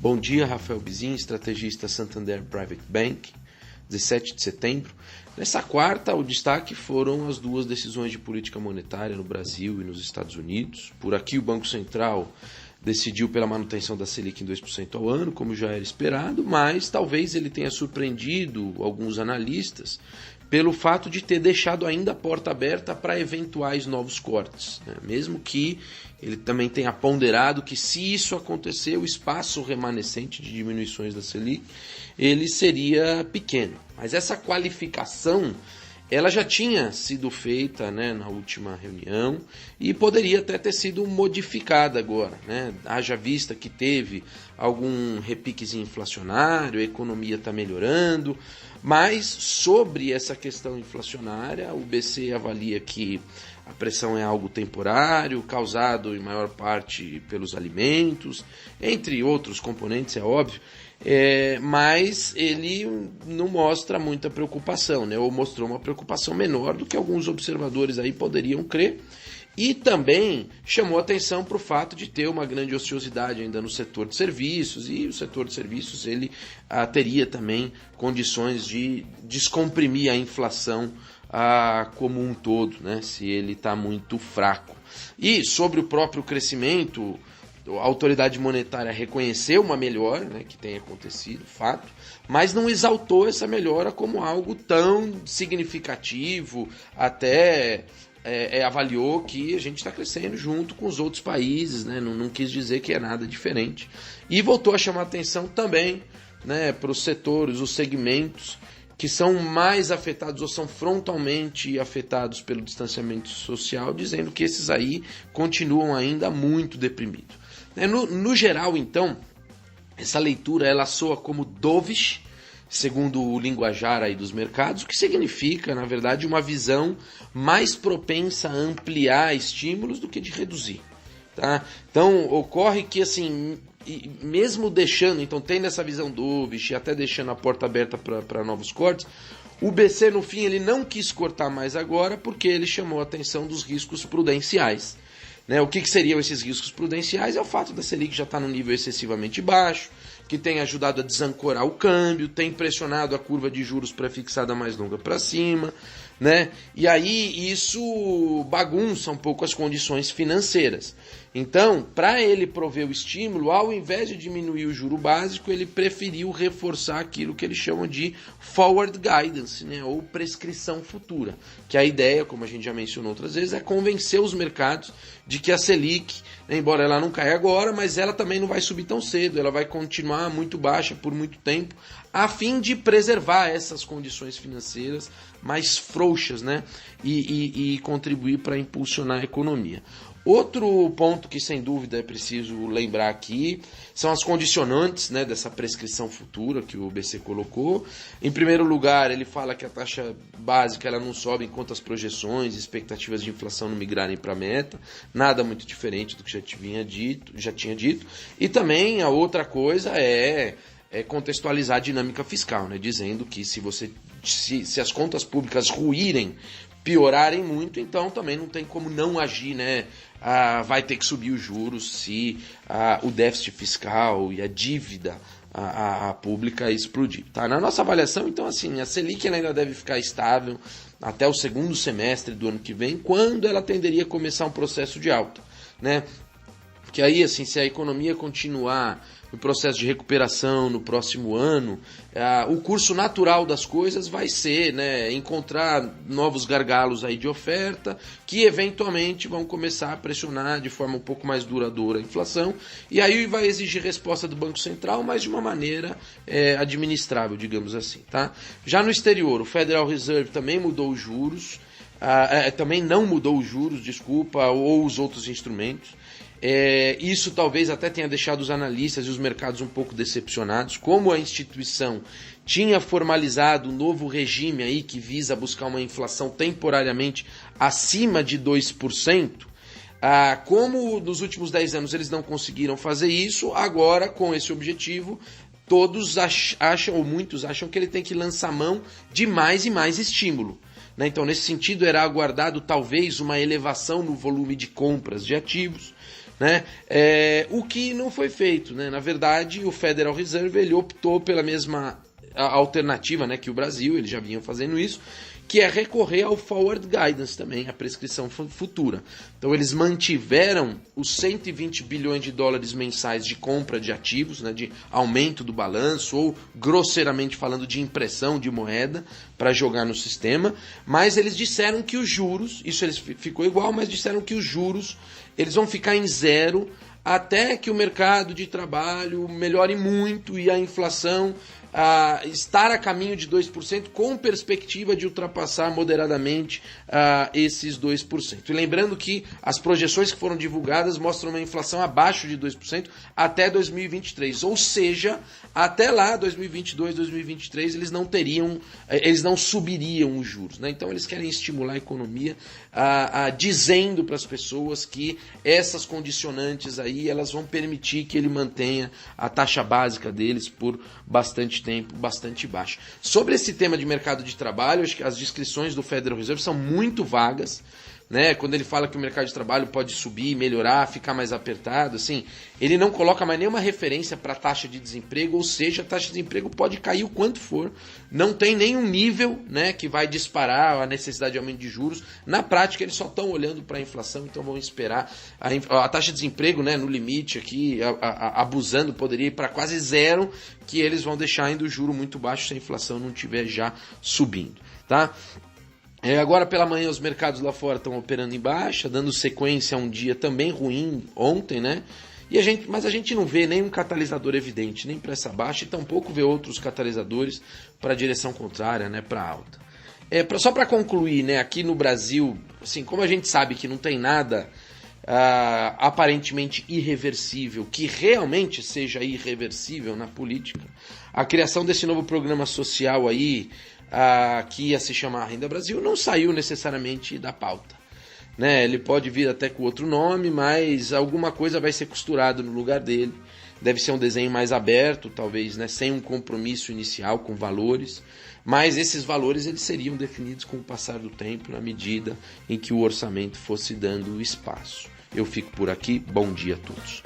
Bom dia, Rafael Bizin, estrategista Santander Private Bank, 17 de setembro. Nessa quarta, o destaque foram as duas decisões de política monetária no Brasil e nos Estados Unidos. Por aqui, o Banco Central decidiu pela manutenção da Selic em 2% ao ano, como já era esperado, mas talvez ele tenha surpreendido alguns analistas pelo fato de ter deixado ainda a porta aberta para eventuais novos cortes, né? Mesmo que ele também tenha ponderado que, se isso acontecer, o espaço remanescente de diminuições da Selic ele seria pequeno. Mas essa qualificação ela já tinha sido feita, né, na última reunião e poderia até ter sido modificada agora, né? Haja vista que teve algum repiquezinho inflacionário, a economia está melhorando, mas sobre essa questão inflacionária, o BC avalia que a pressão é algo temporário, causado em maior parte pelos alimentos, entre outros componentes, é óbvio, mas ele não mostra muita preocupação, né? Ou mostrou uma preocupação menor do que alguns observadores aí poderiam crer. E também chamou atenção para o fato de ter uma grande ociosidade ainda no setor de serviços, e o setor de serviços ele teria também condições de descomprimir a inflação como um todo, né? Se ele está muito fraco. E sobre o próprio crescimento, a autoridade monetária reconheceu uma melhora, né, que tem acontecido, fato, mas não exaltou essa melhora como algo tão significativo, até avaliou que a gente está crescendo junto com os outros países, né, não quis dizer que é nada diferente. E voltou a chamar atenção também, né, para os setores, os segmentos que são mais afetados ou são frontalmente afetados pelo distanciamento social, dizendo que esses aí continuam ainda muito deprimidos. No geral, então, essa leitura ela soa como dovish, segundo o linguajar aí dos mercados, o que significa, na verdade, uma visão mais propensa a ampliar estímulos do que de reduzir. Tá? Então, ocorre que, assim, mesmo deixando, então, tendo essa visão dovish e até deixando a porta aberta para novos cortes, o BC, no fim, ele não quis cortar mais agora porque ele chamou a atenção dos riscos prudenciais. O que seriam esses riscos prudenciais? É o fato da Selic já estar num nível excessivamente baixo, que tem ajudado a desancorar o câmbio, tem pressionado a curva de juros pré-fixada mais longa para cima, né? E aí isso bagunça um pouco as condições financeiras. Então, para ele prover o estímulo, ao invés de diminuir o juro básico, ele preferiu reforçar aquilo que eles chamam de forward guidance, né? Ou prescrição futura, que a ideia, como a gente já mencionou outras vezes, é convencer os mercados de que a Selic, embora ela não caia agora, mas ela também não vai subir tão cedo, ela vai continuar muito baixa por muito tempo, a fim de preservar essas condições financeiras mais frouxas, né? E contribuir para impulsionar a economia. Outro ponto que, sem dúvida, é preciso lembrar aqui são as condicionantes, né, dessa prescrição futura que o BC colocou. Em primeiro lugar, ele fala que a taxa básica ela não sobe enquanto as projeções e expectativas de inflação não migrarem para a meta. Nada muito diferente do que já tinha dito. E também a outra coisa é contextualizar a dinâmica fiscal, né, dizendo que se as contas públicas ruírem, piorarem muito, então também não tem como não agir, né? Vai ter que subir os juros se o déficit fiscal e a dívida pública explodir. Tá? Na nossa avaliação, então, assim, a Selic ainda deve ficar estável até o segundo semestre do ano que vem, quando ela tenderia a começar um processo de alta, né? Porque aí, assim, se a economia continuar no processo de recuperação no próximo ano, o curso natural das coisas vai ser, né, encontrar novos gargalos aí de oferta que eventualmente vão começar a pressionar de forma um pouco mais duradoura a inflação, e aí vai exigir resposta do Banco Central, mas de uma maneira administrável, digamos assim. Tá? Já no exterior, o Federal Reserve também mudou os juros, também não mudou os juros, ou os outros instrumentos. Isso talvez até tenha deixado os analistas e os mercados um pouco decepcionados, como a instituição tinha formalizado um novo regime aí que visa buscar uma inflação temporariamente acima de 2%, como nos últimos 10 anos eles não conseguiram fazer isso, agora com esse objetivo todos acham, ou muitos acham, que ele tem que lançar mão de mais e mais estímulo. Então, nesse sentido, era aguardado talvez uma elevação no volume de compras de ativos, né? O que não foi feito, né? Na verdade, o Federal Reserve ele optou pela mesma alternativa, né, que o Brasil, eles já vinham fazendo isso, que é recorrer ao forward guidance também, a prescrição futura. Então eles mantiveram os 120 bilhões de dólares mensais de compra de ativos, né, de aumento do balanço, ou grosseiramente falando de impressão de moeda para jogar no sistema, mas eles disseram que os juros, isso eles ficou igual, mas disseram que os juros eles vão ficar em zero até que o mercado de trabalho melhore muito e a inflação estar a caminho de 2%, com perspectiva de ultrapassar moderadamente esses 2%. E lembrando que as projeções que foram divulgadas mostram uma inflação abaixo de 2% até 2023, ou seja, até lá, 2022, 2023, eles não subiriam os juros, né? Então eles querem estimular a economia dizendo para as pessoas que essas condicionantes aí, elas vão permitir que ele mantenha a taxa básica deles por bastante tempo, bastante baixa. Sobre esse tema de mercado de trabalho, acho que as descrições do Federal Reserve são muito vagas, né? Quando ele fala que o mercado de trabalho pode subir, melhorar, ficar mais apertado, assim, ele não coloca mais nenhuma referência para a taxa de desemprego, ou seja, a taxa de desemprego pode cair o quanto for, não tem nenhum nível, né, que vai disparar a necessidade de aumento de juros. Na prática, eles só estão olhando para a inflação, então vão esperar a taxa de desemprego, né, no limite aqui, abusando, poderia ir para quase zero, que eles vão deixar ainda o juro muito baixo se a inflação não estiver já subindo, tá? Agora pela manhã os mercados lá fora estão operando em baixa, dando sequência a um dia também ruim ontem, né? Mas a gente não vê nenhum catalisador evidente, nem para essa baixa, e tampouco vê outros catalisadores para a direção contrária, né, para alta. Só para concluir, né, aqui no Brasil, assim, como a gente sabe que não tem nada aparentemente irreversível, que realmente seja irreversível na política, a criação desse novo programa social aí, que ia se chamar Renda Brasil, não saiu necessariamente da pauta, né? Ele pode vir até com outro nome, mas alguma coisa vai ser costurada no lugar dele. Deve ser um desenho mais aberto, talvez, né? Sem um compromisso inicial com valores, mas esses valores eles seriam definidos com o passar do tempo, na medida em que o orçamento fosse dando espaço. Eu fico por aqui, bom dia a todos.